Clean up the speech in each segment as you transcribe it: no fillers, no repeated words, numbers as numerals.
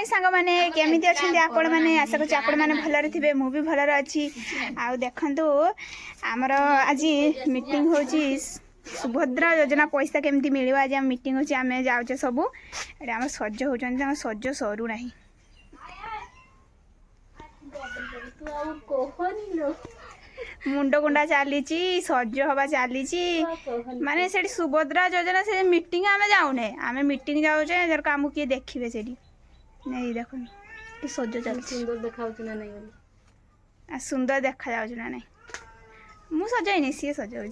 हाय सांग मैंने केमी अच्छा आपण मैंने आशा कर आपण मैंने भलरे थे मु भी भलरे अच्छी आउ देखु आमर आज मीटिंग होची सुभद्रा योजना पैसा केमती मिल आज आम मीटिंग होची आम जाऊे सबू ये आम सज होती सज सरू ना मुंड गुंडा चली सज हवा चली माने से सुभद्रा योजना से मीटिंग आम जाऊने आम मीटिंग जाऊे जर आम किए देखिए से नहीं देख सज चल सुंदर देखा सुंदर देखा जाऊँ ना नहीं मु सजाइनी सी सजाऊ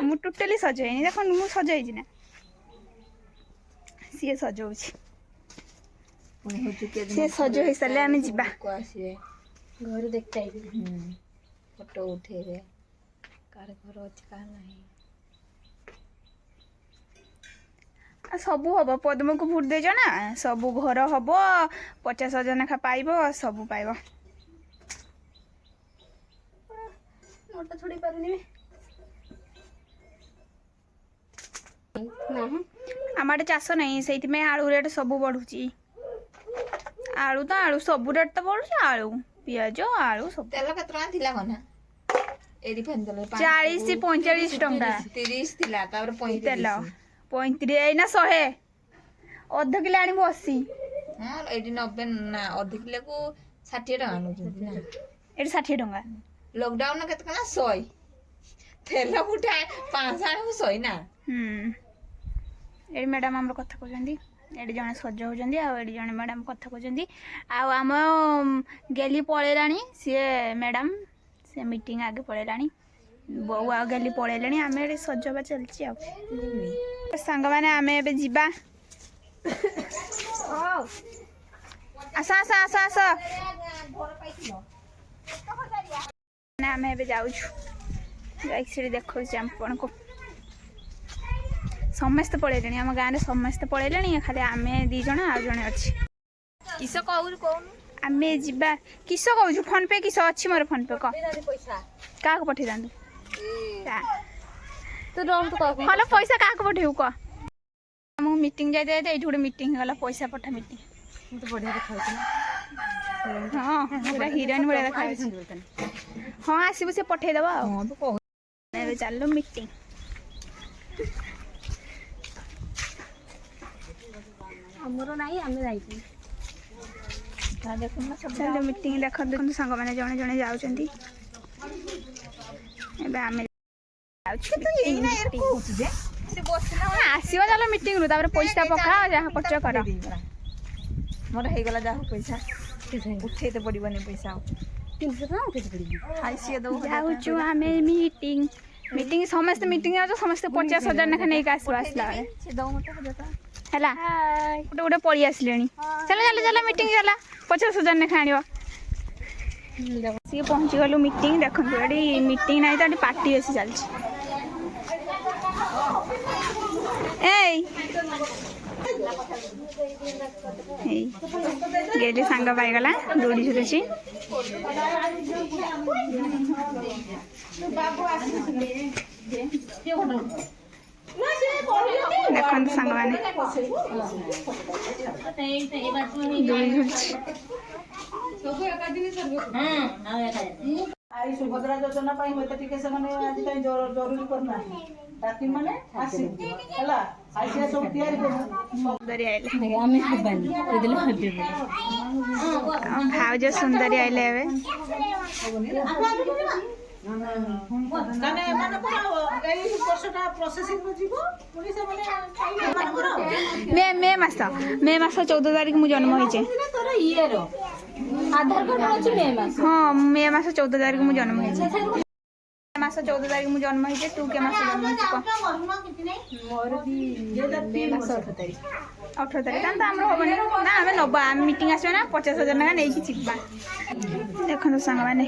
मु टोटाली सजाइनी देख मु सजाई ना सी सजाऊ सी सज हो सारे आम जा घर देख फोटो उठे कार घर अच्छे कार ना सबू हम पद्म को भोट देज ना सबू घर हम 50,000 लेखा पाइब सबू पाइब मोटा छोड़ी पारुनी आम आड़े चाष नहीं से आलू रेट सब बढ़ुची आलू तो आलू सब रेट तो बढ़ुची आलू पियाज आलू सब तेल केते टका थिला कोना एरी फैन तेल 40 से 45 टंका 30 थिला तापर 35 तेल 35 एना 100 अध किलो आनी 80 हां एडी 90 ना अध किलो को 60 टका नउछन ना एडी 60 टंका लॉकडाउन केते कना 100 तेल उठा 5 आनी 100 ना एडी मैडम हमर कथा कहजंदी एडी जने सज होजंदी आ एडी जने मैडम कथा कहजंदी आ हम गेली पळेलानी से मैडम से मीटिंग आगे पळेलानी बहु आ गेली पळेलानी आम एडी सजवा चलची आ संग माने आमे एबे जिबा आसा आसा आसा आसा ना आमे एबे जाउ छु जाई से देखौ छी आपण को समस्त पळेलेनी आम गाँव में समस्त पळेलेनी खाली आमे दी जण आ जणे अछि किस कहू कोन आमे जिबा किस कहू फोन पे किस अछि मोर फोन पे क पैसा का को पठे दांदु तो डर तो कह हलो पैसा का को पठेउ क हम मीटिंग जाय दे एठी गुडे मीटिंग गला पैसा पठा मीटिंग मु तो बढ़िया देखा छी हां पूरा हिरोइन बडा देखा छी हां आसीबो से पठे देबा हां तो कहू एबे चलो मीटिंग हमरो नाही आमे जाई ता देखु ना सब चलो मीटिंग देखो देखो संग माने जणे जणे जाउचंती एबे आमे जाउछु तो यही ना यार कहू जे से बसना आसीबो चलो मीटिंग रु तापर पैसा पका जहा खर्च कर मोर हे गला जा पैसा उठे तो पड़िबने पैसा 300 ना उठे पड़ी आइसिए दो जाउछु आमे मीटिंग मीटिंग समस्त मीटिंग जाउछु समस्त 50,000 नेखा नै का आसला से दो मत हो जाता हैला गोटे गोटे पड़ी आसलेनी चलो चलो चलो मीटिंग चला 50,000 नेखा आनिबो सी पहुंची गलु मीटिंग देखंतु एडी मीटिंग नाही तो एडी पार्टी एसी चलछि एई गेली सांग पाई गला दौड़ी झुलुची देखो सांग मैंने दौड़ी झुलुची आई सुभद्रा योजना पाई मते टिके से माने आज ताई जरूरी करना राती माने आसी हला आसी सब तैयारी कर सुंदरी आइले आमे हबन एदले हबे भाव जो सुंदरी आइले एबे माने माने पर एई वर्षटा प्रोसेसिंग में जीवो पुलिस माने मे मास 14 तारिख मु जन्म होइचे तोर ईयर आधार कार्ड अछि मे मास हां मे मास 14 तारिख मु जन्म होइचे मास 14 तारिख मु जन्म होइचे तू के मास जन्म होइचे मोर भी मे मास 18 तारिख 18 तारिख त हमरो होबनी ना हमें नबा हम मीटिंग आसबे ना 50,000 ना नै कि चिकबा देखो संग माने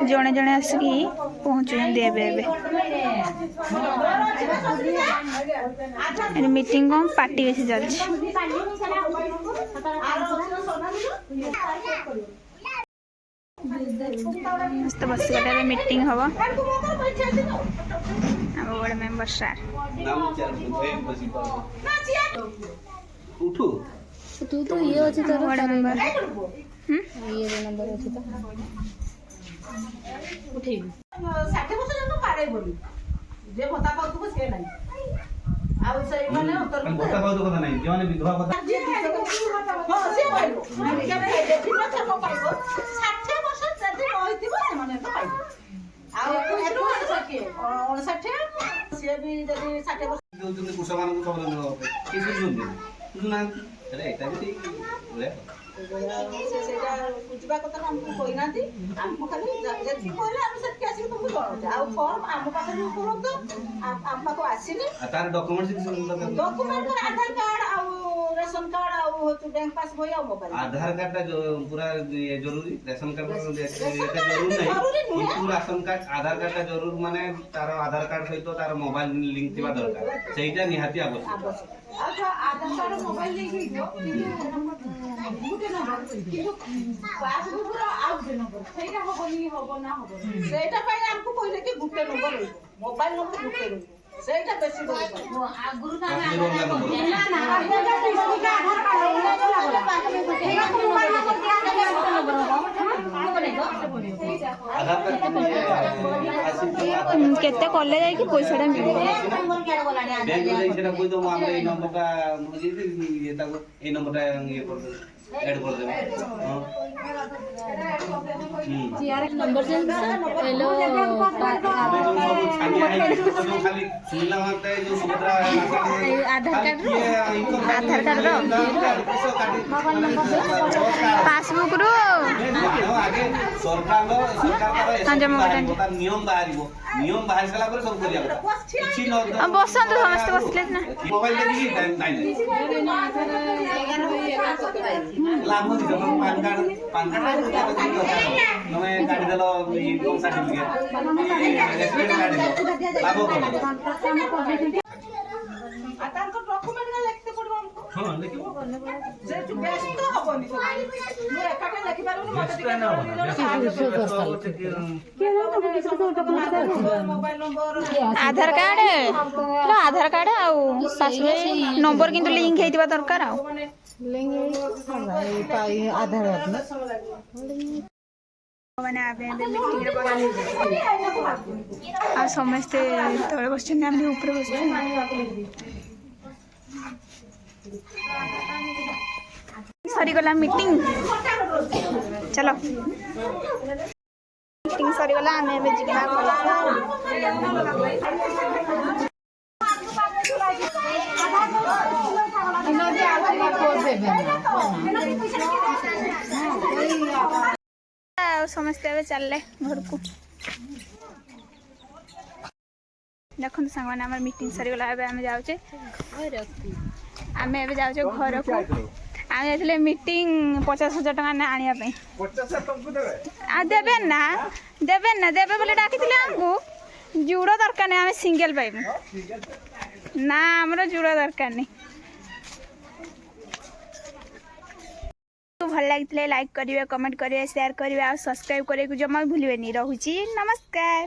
जणे जणे आसी पहुंचु देबे एबे मीटिंग को पार्टी बेसी चलछि मस्त बस गले मीटिंग हवा अब बड़े मेंबर सार उठू तू तो ये अच्छी तरह ବଡ଼ ମେମ୍ବର ये नंबर अच्छी तो उठेगी 60 ବର୍ଷ ଜଣ ପାରେ ବୋଲି ଯେ ଭତ୍ତା ପାଉଥିବ ସେ ନାହିଁ ଆଉ ସେଇମାନେ ଉତ୍ତର ଭତ୍ତା ପାଉଥିବ କଥା ନାହିଁ ଯେଉଁମାନେ ବିଧବା କଥା ହଁ ସେ ପାଇବ ଯେତିକି ବର୍ଷ ପାଇବ 60 ବର୍ଷ ଯଦି ରହିଥିବ ସେମାନେ ତ ପାଇବ ଆଉ 59 ସିଏ ବି ଯଦି 60 ବର୍ଷ ଦଉଛନ୍ତି କୃଷକମାନଙ୍କୁ ସବୁ ଦେବା ପାଇଁ କିଏ ବୁଝୁଛନ୍ତି ବୁଝୁନାହାନ୍ତି ହେଲେ ଏଇଟା ବି ଠିକ ଭଳିଆ ସେ ସେଇଟା ବୁଝିବା କଥା ଆମକୁ କହିନାହାନ୍ତି ଆମକୁ ଖାଲି ଯେତିକି କହିଲେ ଆମେ ସେତିକି ଆସିକି ତୁମକୁ ଜଣାଉଛେ ଆଉ ଫର୍ମ ଆମ ପାଖରେ ଉପଲବ୍ଧ ଆମ ପାଖକୁ ଆସିନି ଆଉ ତାର ଡକ୍ୟୁମେଣ୍ଟ ଡକୁମେଣ୍ଟ ଆଧାର କାର୍ଡ ଆଉ ରେସନ କାର୍ଡ ଆଉ ହଉଛି ବ୍ୟାଙ୍କ ପାସ୍ ବହି ଆଉ ମୋବାଇଲ ଆଧାର କାର୍ଡଟା ପୁରା ଜରୁରୀ ରେସନ କାର୍ଡ ଜରୁରୀ ନାହିଁ କିନ୍ତୁ ରାସନ କାର୍ଡ ଆଧାର କାର୍ଡଟା ଜରୁରୀ ମାନେ ତାର ଆଧାର କାର୍ଡ ସହିତ ତାର ମୋବାଇଲ ଲିଙ୍କ ଥିବା ଦରକାର ସେଇଟା ନିହାତି ଆବଶ୍ୟକ ଆଉ ଆଧାର କାର୍ଡ ମୋବାଇଲ ଲିଙ୍କ ହେଇଯିବ ଗୋଟେ ନମ୍ବର କିନ୍ତୁ ପାସବୁକର ଆଉ ଗୋଟେ ନମ୍ବର ସେଇଟା ହବନି ହବ ନା ହବନି ସେଇଟା ପାଇଁ ଆମକୁ କହିଲେ କି ଗୋଟେ ନମ୍ବର ରହିବ ମୋବାଇଲ ନମ୍ବର ଗୋଟେ ରହିବ ସେଇଟା ବେଶୀ ଆଗରୁ କେତେ କଲେ ଯାଇକି ପଇସାଟା ମିଳିବ ସେଟା କହିଦେବ ଆମର ଏଇ ନମ୍ବରଟା ଇଏ ତାକୁ ଏଇ ନମ୍ବରଟା ଇଏ କରିଦେବେ ऐड कर देबे नंबर से हेलो खाली सुनला माते जो सुभद्रा आधार कार्ड पासबुक रो आगे सरकार नियम बाहर साला पर सब करिया किछि न बसंत समस्त बसले ना मोबाइल देखि नहीं लाभ दिस पान कार्ड नमे गाड़ी देलो इनकम सर्टिफिकेट रेस्टोरेंट गाड़ी लाभ कोन आ तांको डॉक्यूमेंट ना लिखते पड़ो हमको हां देखिबो जे तू व्यस्त हबनी मु एकाटे लिखि पारुनी मते मोबाइल नंबर आधार कार्ड आउ पासबुक नंबर किंतु लिंक हेतिबा दरकार आउ आधार मैंने मीटिंग आ समस्ते तले बस ऊपर बस सरीगला मीटिंग चलो मीटिंग सरीगला आम समस्ते चलले घर को देखो सांग मैंने मीटिंग सरीगला आम जाऊे आम जाऊे घर को आम जाते मीटिंग 50,000 टका आने देवे ना देवे बोले डाकी आमको जुड़ दरकार नहीं आम सिंगल पाइबू ना आमर जुड़ दरकार नहीं भल लगे लाइक करेंगे कमेंट करेंगे शेयर करेंगे और सब्सक्राइब करेंगे जमा भूलें। रोची नमस्कार।